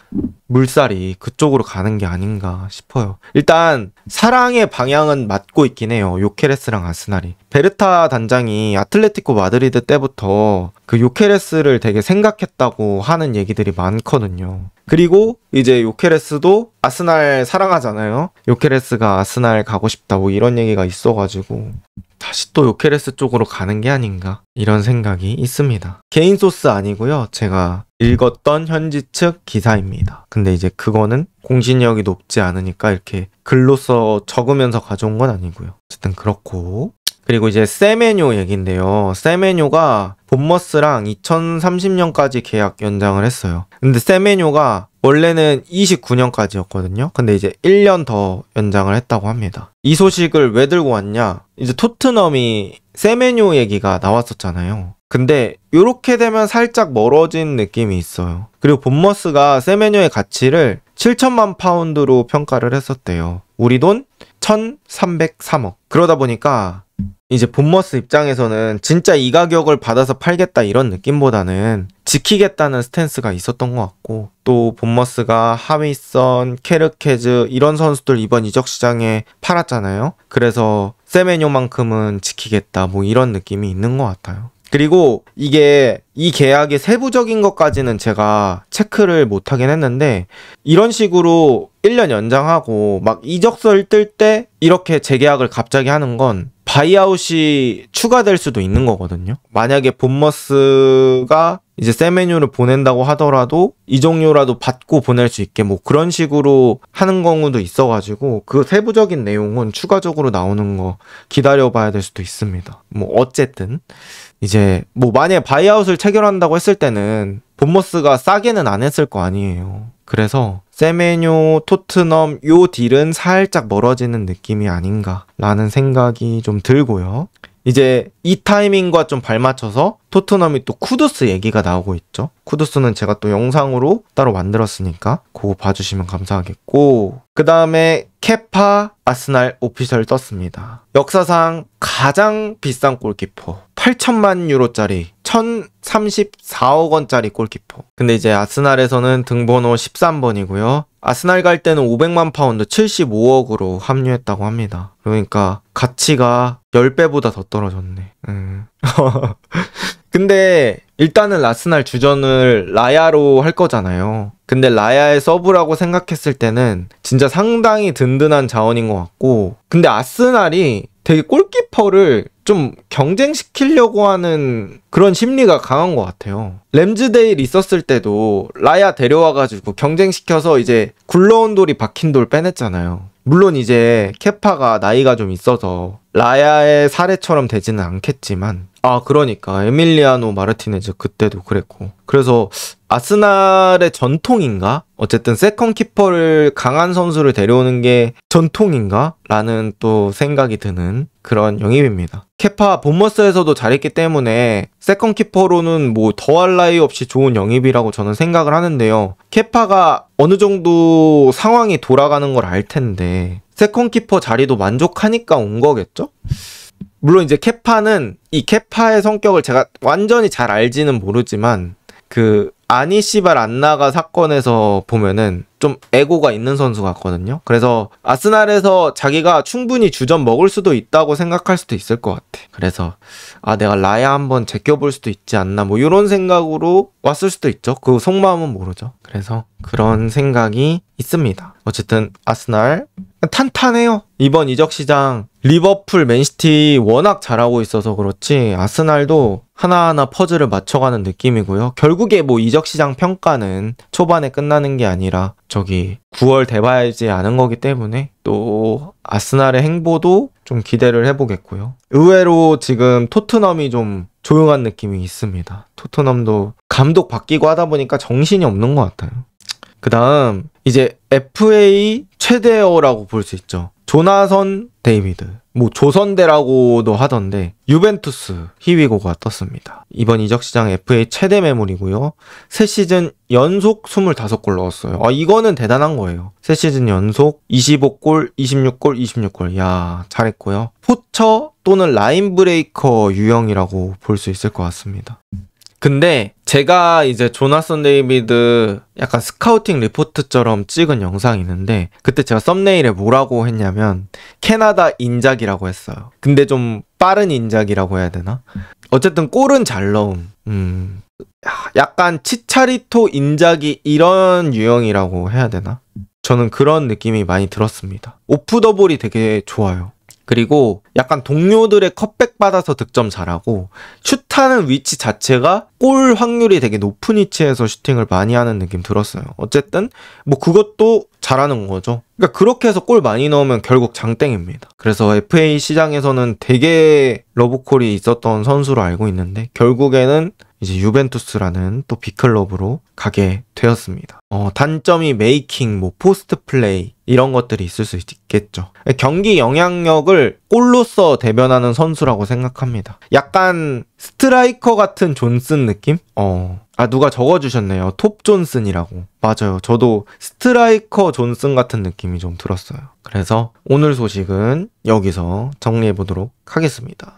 물살이 그쪽으로 가는 게 아닌가 싶어요. 일단 사랑의 방향은 맞고 있긴 해요. 요케레스랑 아스날이. 베르타 단장이 아틀레티코 마드리드 때부터 그 요케레스를 되게 생각했다고 하는 얘기들이 많거든요. 그리고 이제 요케레스도 아스날 사랑하잖아요. 요케레스가 아스날 가고 싶다 이런 얘기가 있어가지고 다시 또 요케레스 쪽으로 가는 게 아닌가 이런 생각이 있습니다. 개인 소스 아니고요. 제가 읽었던 현지 측 기사입니다. 근데 이제 그거는 공신력이 높지 않으니까 이렇게 글로써 적으면서 가져온 건 아니고요. 어쨌든 그렇고 그리고 이제 세메뇨 얘긴데요. 세메뇨가 본머스랑 2030년까지 계약 연장을 했어요. 근데 세메뇨가 원래는 29년까지였거든요. 근데 이제 1년 더 연장을 했다고 합니다. 이 소식을 왜 들고 왔냐? 이제 토트넘이 세메뇨 얘기가 나왔었잖아요. 근데 이렇게 되면 살짝 멀어진 느낌이 있어요. 그리고 본머스가 세메뇨의 가치를 7천만 파운드로 평가를 했었대요. 우리 돈 1,303억. 그러다 보니까 이제 본머스 입장에서는 진짜 이 가격을 받아서 팔겠다 이런 느낌보다는 지키겠다는 스탠스가 있었던 것 같고 또 본머스가 하위선, 케르케즈 이런 선수들 이번 이적 시장에 팔았잖아요. 그래서 세메뇨만큼은 지키겠다 이런 느낌이 있는 것 같아요. 그리고 이게 이 계약의 세부적인 것까지는 제가 체크를 못하긴 했는데 이런 식으로 1년 연장하고 막 이적설 뜰 때 이렇게 재계약을 갑자기 하는 건 바이아웃이 추가될 수도 있는 거거든요. 만약에 본머스가 이제 세메뉴를 보낸다고 하더라도 이적료라도 받고 보낼 수 있게 뭐 그런 식으로 하는 경우도 있어가지고 그 세부적인 내용은 추가적으로 나오는 거 기다려봐야 될 수도 있습니다. 뭐 어쨌든 이제 뭐 만약에 바이아웃을 체결한다고 했을 때는 본머스가 싸게는 안 했을 거 아니에요. 그래서 세메뇨, 토트넘 요 딜은 살짝 멀어지는 느낌이 아닌가라는 생각이 좀 들고요. 이제 이 타이밍과 좀 발맞춰서 토트넘이 또 쿠두스 얘기가 나오고 있죠. 쿠두스는 제가 또 영상으로 따로 만들었으니까 그거 봐주시면 감사하겠고, 그 다음에 케파 아스날 오피셜 떴습니다. 역사상 가장 비싼 골키퍼 8천만 유로짜리 1034억 원짜리 골키퍼. 근데 이제 아스날에서는 등번호 13번이고요. 아스날 갈 때는 500만 파운드 75억으로 합류했다고 합니다. 그러니까 가치가 10배보다 더 떨어졌네. 근데 일단은 아스날 주전을 라야로 할 거잖아요. 근데 라야의 서브라고 생각했을 때는 진짜 상당히 든든한 자원인 것 같고, 근데 아스날이 되게 골키퍼를 좀 경쟁시키려고 하는 그런 심리가 강한 것 같아요. 램즈데일 있었을 때도 라야 데려와가지고 경쟁시켜서 이제 굴러온 돌이 박힌 돌 빼냈잖아요. 물론 이제 케파가 나이가 좀 있어서 라야의 사례처럼 되지는 않겠지만, 그러니까 에밀리아노 마르티네즈 그때도 그랬고, 그래서 아스날의 전통인가? 어쨌든 세컨 키퍼를 강한 선수를 데려오는 게 전통인가? 라는 또 생각이 드는 그런 영입입니다. 케파 본머스에서도 잘했기 때문에 세컨 키퍼로는 뭐 더할 나위 없이 좋은 영입이라고 저는 생각을 하는데요. 케파가 어느 정도 상황이 돌아가는 걸 알 텐데 세컨 키퍼 자리도 만족하니까 온 거겠죠? 물론 이제 케파는 이 케파의 성격을 제가 완전히 잘 알지는 모르지만 그 아니시발 안나가 사건에서 보면은 좀 에고가 있는 선수 같거든요. 그래서 아스날에서 자기가 충분히 주전 먹을 수도 있다고 생각할 수도 있을 것 같아. 그래서 내가 라야 한번 제껴볼 수도 있지 않나 뭐 이런 생각으로 왔을 수도 있죠. 그 속마음은 모르죠. 그래서 그런 생각이 있습니다. 어쨌든 아스날 탄탄해요. 이번 이적 시장 리버풀, 맨시티 워낙 잘하고 있어서 그렇지 아스날도 하나하나 퍼즐을 맞춰가는 느낌이고요. 결국에 뭐 이적 시장 평가는 초반에 끝나는 게 아니라 저기 9월 돼봐야지 아는 거기 때문에 또 아스날의 행보도 좀 기대를 해보겠고요. 의외로 지금 토트넘이 좀 조용한 느낌이 있습니다. 토트넘도 감독 바뀌고 하다 보니까 정신이 없는 것 같아요. 그 다음 이제 FA 최대어라고 볼 수 있죠. 조나선 데이비드, 뭐 조선대라고도 하던데 유벤투스 희위고가 떴습니다. 이번 이적 시장 FA 최대 매물이고요. 3시즌 연속 25골 넣었어요. 이거는 대단한 거예요. 3시즌 연속 25골, 26골, 26골. 야, 잘했고요. 포처 또는 라인 브레이커 유형이라고 볼 수 있을 것 같습니다. 근데 제가 이제 조나선 데이비드 약간 스카우팅 리포트처럼 찍은 영상이 있는데 그때 제가 썸네일에 뭐라고 했냐면 캐나다 인작이라고 했어요. 근데 좀 빠른 인작이라고 해야 되나? 어쨌든 골은 잘 넣음. 약간 치차리토 인작이 이런 유형이라고 해야 되나? 저는 그런 느낌이 많이 들었습니다. 오프 더 볼이 되게 좋아요. 그리고 약간 동료들의 컵백 받아서 득점 잘하고 슛하는 위치 자체가 골 확률이 되게 높은 위치에서 슈팅을 많이 하는 느낌 들었어요. 어쨌든 뭐 그것도 잘하는 거죠. 그러니까 그렇게 해서 골 많이 넣으면 결국 장땡입니다. 그래서 FA 시장에서는 되게 러브콜이 있었던 선수로 알고 있는데 결국에는 이제 유벤투스라는 또 빅클럽으로 가게 되었습니다. 단점이 메이킹, 뭐 포스트 플레이 이런 것들이 있을 수 있겠죠. 경기 영향력을 골로써 대변하는 선수라고 생각합니다. 약간 스트라이커 같은 존슨 느낌? 누가 적어주셨네요. 톱 존슨이라고. 맞아요. 저도 스트라이커 존슨 같은 느낌이 좀 들었어요. 그래서 오늘 소식은 여기서 정리해보도록 하겠습니다.